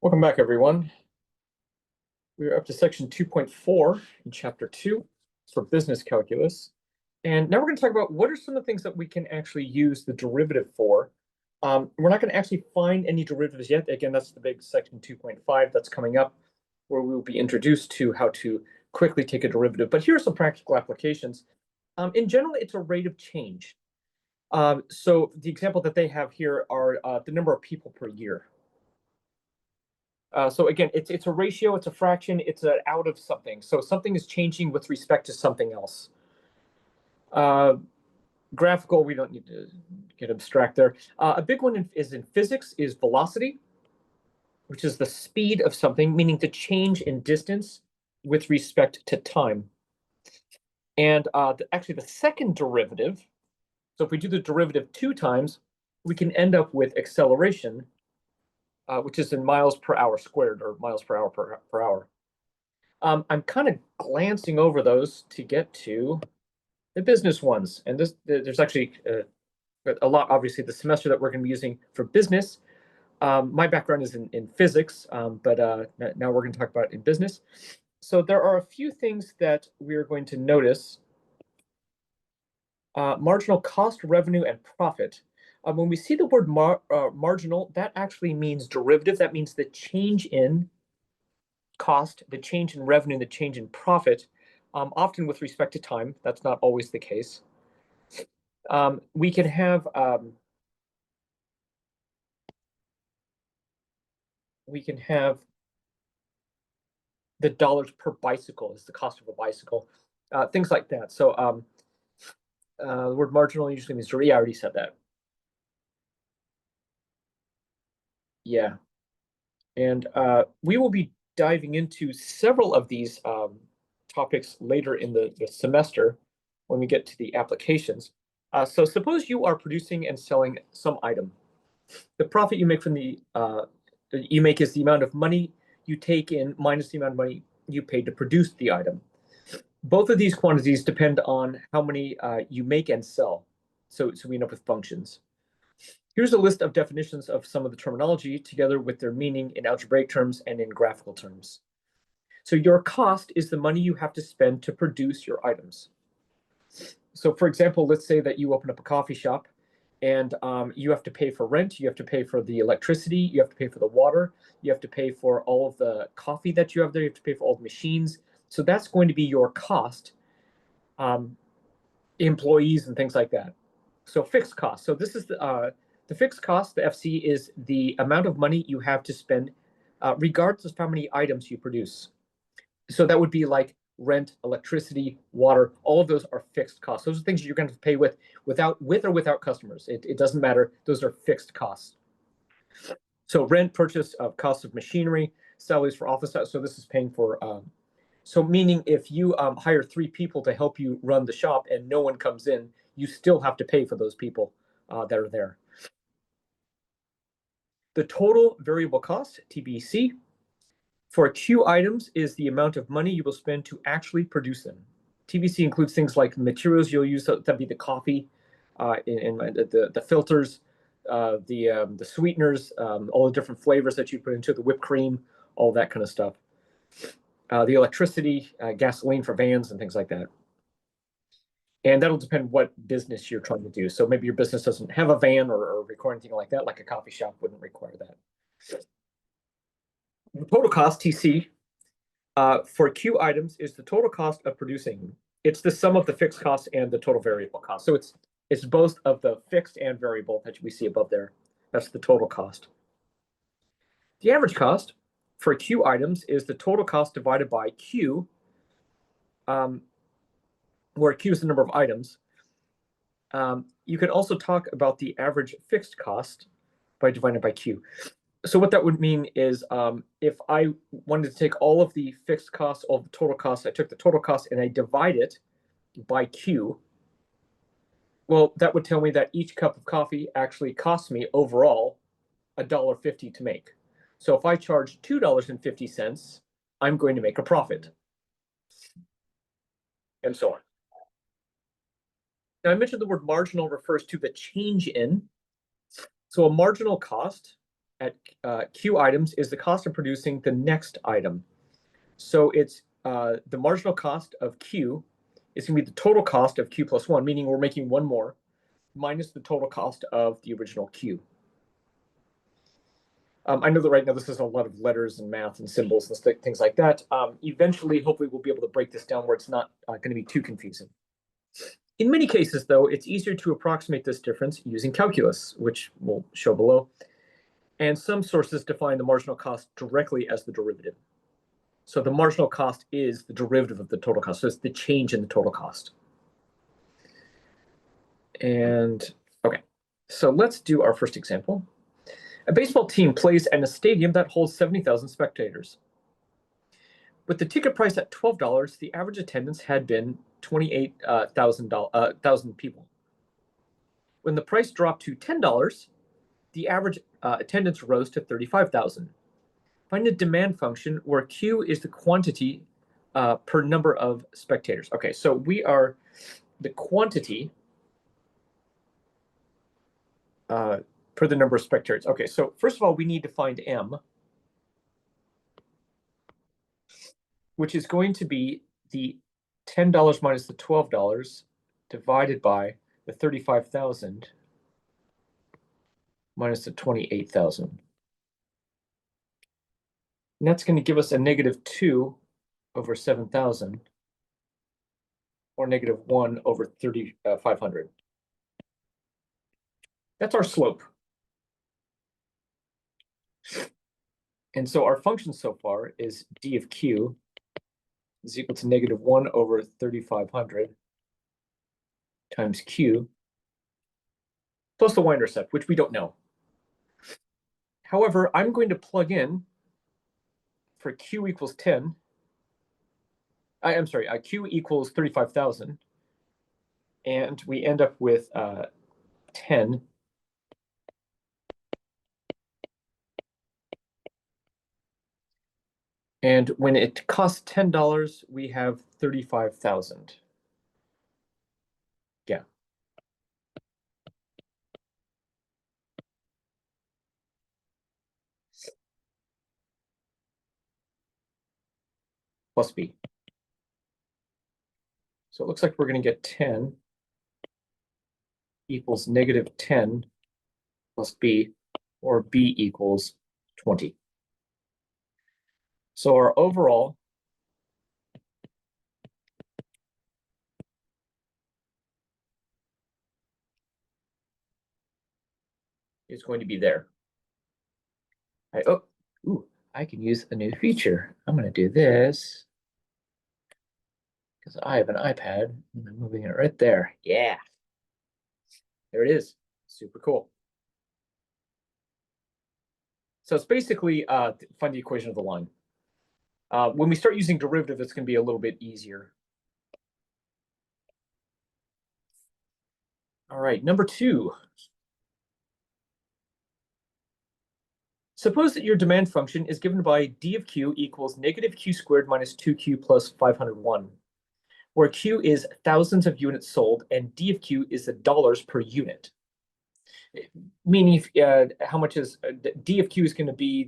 Welcome back, everyone. We're up to section 2.4 in chapter 2 for business calculus. And now we're going to talk about what are some of the things that we can actually use the derivative for. We're not going to actually find any derivatives yet. Again, that's the big section 2.5 that's coming up, where we will be introduced to how to quickly take a derivative. But here are some practical applications. In general, it's a rate of change. So the example that they have here are the number of people per year. So again, it's a ratio, it's a fraction, it's an out of something. So something is changing with respect to something else. Graphical, we don't need to get abstract there. A big one is in physics is velocity, which is the speed of something, meaning the change in distance with respect to time. And actually the second derivative, so if we do the derivative 2 times, we can end up with acceleration, which is in miles per hour squared, or miles per hour per hour. I'm kind of glancing over those to get to the business ones. And there's actually a lot, obviously, the semester that we're going to be using for business. My background is in physics, but now we're going to talk about in business. So there are a few things that we're going to notice. Marginal cost, revenue, and profit. When we see the word marginal, that actually means derivative. That means the change in cost, the change in revenue, the change in profit, often with respect to time. That's not always the case. We can have the dollars per bicycle is the cost of a bicycle, things like that. So the word marginal usually means, yeah, I already said that. Yeah. And we will be diving into several of these topics later in the semester when we get to the applications. So suppose you are producing and selling some item. The profit you make from you make is the amount of money you take in minus the amount of money you paid to produce the item. Both of these quantities depend on how many you make and sell. So we end up with functions. Here's a list of definitions of some of the terminology together with their meaning in algebraic terms and in graphical terms. So your cost is the money you have to spend to produce your items. So for example, let's say that you open up a coffee shop and you have to pay for rent, you have to pay for the electricity, you have to pay for the water, you have to pay for all of the coffee that you have there, you have to pay for all the machines. So that's going to be your cost, employees and things like that. So fixed cost. So this is the fixed cost, the FC, is the amount of money you have to spend regardless of how many items you produce. So that would be like rent, electricity, water, all of those are fixed costs. Those are things you're going to pay with or without customers. It doesn't matter. Those are fixed costs. So rent, purchase of costs of machinery, salaries for office. So this is paying for, so meaning if you hire 3 people to help you run the shop and no one comes in, you still have to pay for those people that are there. The total variable cost, TBC, for Q items is the amount of money you will spend to actually produce them. TBC includes things like materials you'll use, that'd be the coffee, the filters, the sweeteners, all the different flavors that you put into the whipped cream, all that kind of stuff. The electricity, gasoline for vans and things like that. And that'll depend what business you're trying to do. So maybe your business doesn't have a van or require anything like that, like a coffee shop wouldn't require that. The total cost, TC, for Q items is the total cost of producing. It's the sum of the fixed cost and the total variable cost. So it's both of the fixed and variable that we see above there. That's the total cost. The average cost for Q items is the total cost divided by Q, where Q is the number of items. You can also talk about the average fixed cost by dividing it by Q. So what that would mean is if I wanted to take all of the fixed costs, all the total costs, I took the total cost and I divide it by Q, well, that would tell me that each cup of coffee actually costs me overall $1.50 to make. So if I charge $2.50, I'm going to make a profit, and so on. Now, I mentioned the word marginal refers to the change in. So a marginal cost at Q items is the cost of producing the next item. So it's the marginal cost of Q is going to be the total cost of Q plus 1, meaning we're making one more, minus the total cost of the original Q. I know that right now this is a lot of letters and math and symbols and things like that. Eventually, hopefully, we'll be able to break this down where it's not going to be too confusing. In many cases, though, it's easier to approximate this difference using calculus, which we'll show below. And some sources define the marginal cost directly as the derivative. So the marginal cost is the derivative of the total cost. So it's the change in the total cost. And okay, so let's do our first example. A baseball team plays in a stadium that holds 70,000 spectators. With the ticket price at $12, the average attendance had been 28,000 people. When the price dropped to $10, the average attendance rose to 35,000. Find a demand function where Q is the quantity per number of spectators. Okay, so we are the quantity per the number of spectators. Okay, so first of all, we need to find M, which is going to be the $10 minus the $12 divided by the 35,000 minus the 28,000. And that's going to give us a -2 over 7,000, or -1 over 3,500. That's our slope. And so our function so far is d of q is equal to -1 over 3,500 times q plus the y-intercept, which we don't know. However, I'm going to plug in for q equals 10. I'm sorry, q equals 35,000. And we end up with 10. And when it costs $10, we have 35,000. Yeah. Plus B. So it looks like we're going to get 10 equals -10 plus B, or B equals 20. So our overall is going to be there. I can use a new feature. I'm going to do this because I have an iPad and I'm moving it right there. Yeah. There it is. Super cool. So it's basically find the equation of the line. When we start using derivative, it's going to be a little bit easier. All right, number 2. Suppose that your demand function is given by d of q equals -q squared minus 2q plus 501, where q is thousands of units sold and d of q is the dollars per unit. Meaning how much is d of q is going to be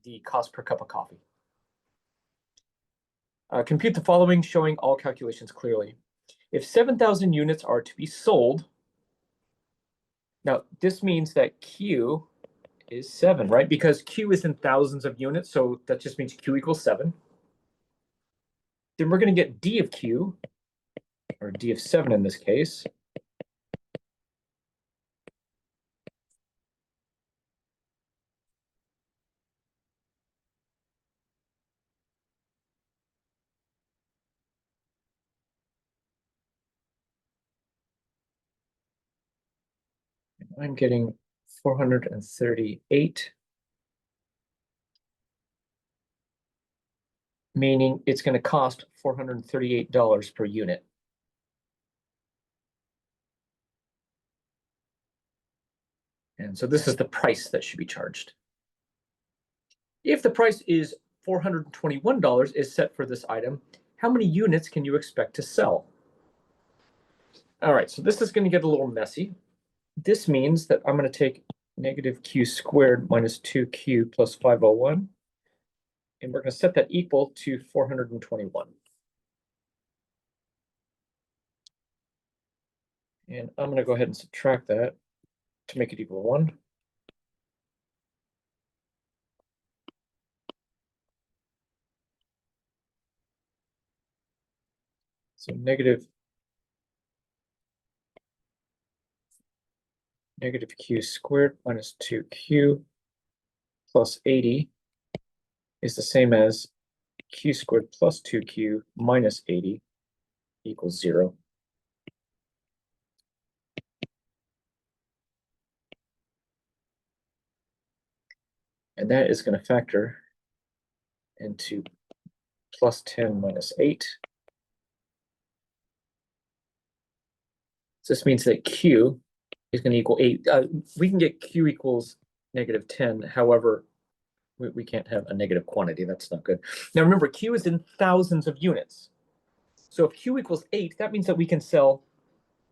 the cost per cup of coffee. Compute the following, showing all calculations clearly. If 7,000 units are to be sold, now this means that Q is 7, right? Because Q is in thousands of units, so that just means Q equals 7. Then we're going to get D of Q, or D of 7 in this case. I'm getting 438, meaning it's going to cost $438 per unit. And so this is the price that should be charged. If the price is $421 is set for this item, how many units can you expect to sell? All right, so this is going to get a little messy. This means that I'm going to take negative q squared minus 2q plus 501. And we're going to set that equal to 421. And I'm going to go ahead and subtract that to make it equal 1. So negative q squared minus 2q plus 80 is the same as q squared plus 2q minus 80 equals 0. And that is going to factor into plus 10 minus 8. So this means that q is going to equal 8. We can get q equals negative 10. However, we can't have a negative quantity. That's not good. Now remember, q is in thousands of units. So if q equals 8, that means that we can sell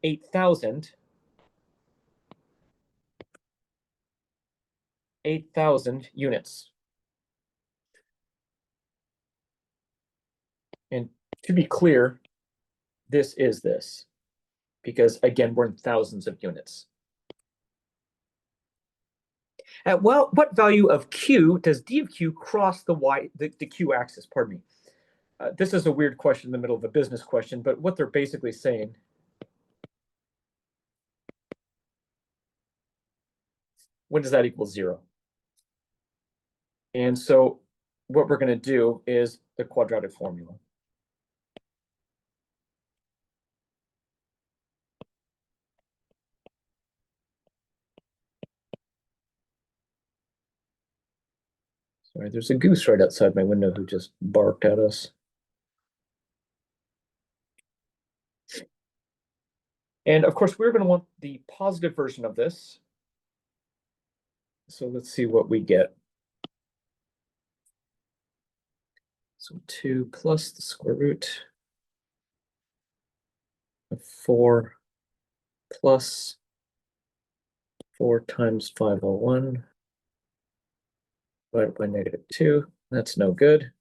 8,000 units. And to be clear, this is this, because again, we're in thousands of units. At what value of q does d of q cross the q axis? Pardon me. This is a weird question in the middle of a business question, but what they're basically saying, when does that equal 0? And so what we're going to do is the quadratic formula. Sorry, there's a goose right outside my window who just barked at us. And of course, we're going to want the positive version of this. So let's see what we get. So 2 plus the square root of 4 plus 4 times 501 divided by negative 2. That's no good.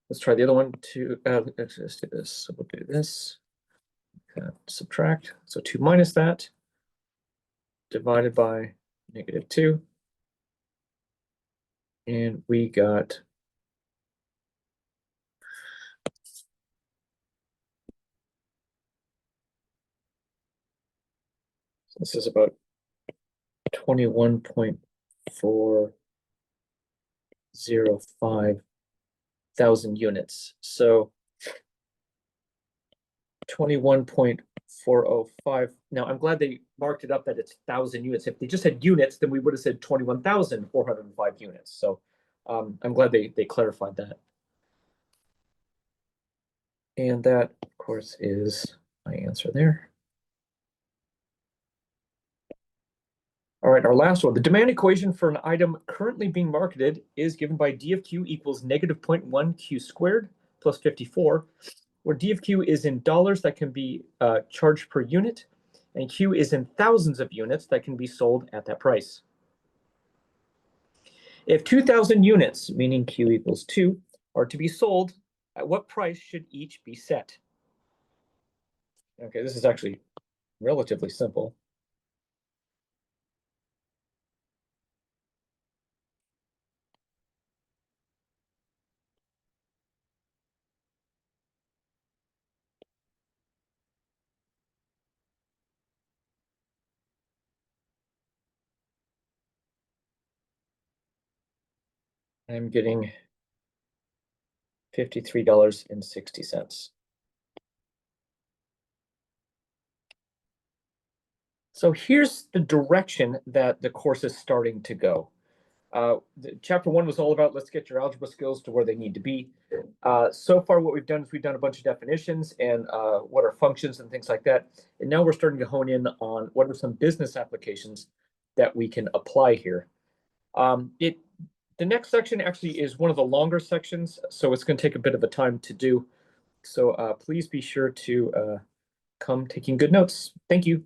Let's try the other one. Let's do this. So we'll do this. Subtract. So 2 minus that divided by negative 2. And we got this is about 21.405 thousand units. So 21.405. Now I'm glad they marked it up that it's 1,000 units. If they just had units, then we would have said 21,405 units. So I'm glad they clarified that. And that, of course, is my answer there. All right, our last one. The demand equation for an item currently being marketed is given by d of q equals negative 0.1 q squared plus 54, where d of q is in dollars that can be charged per unit, and q is in thousands of units that can be sold at that price. If 2,000 units, meaning q equals 2, are to be sold, at what price should each be set? Okay, this is actually relatively simple. I'm getting $53.60. So here's the direction that the course is starting to go. Chapter 1 was all about let's get your algebra skills to where they need to be. So far, what we've done is we've done a bunch of definitions and what are functions and things like that. And now we're starting to hone in on what are some business applications that we can apply here. The next section actually is one of the longer sections, so it's going to take a bit of a time to do. So please be sure to come taking good notes. Thank you.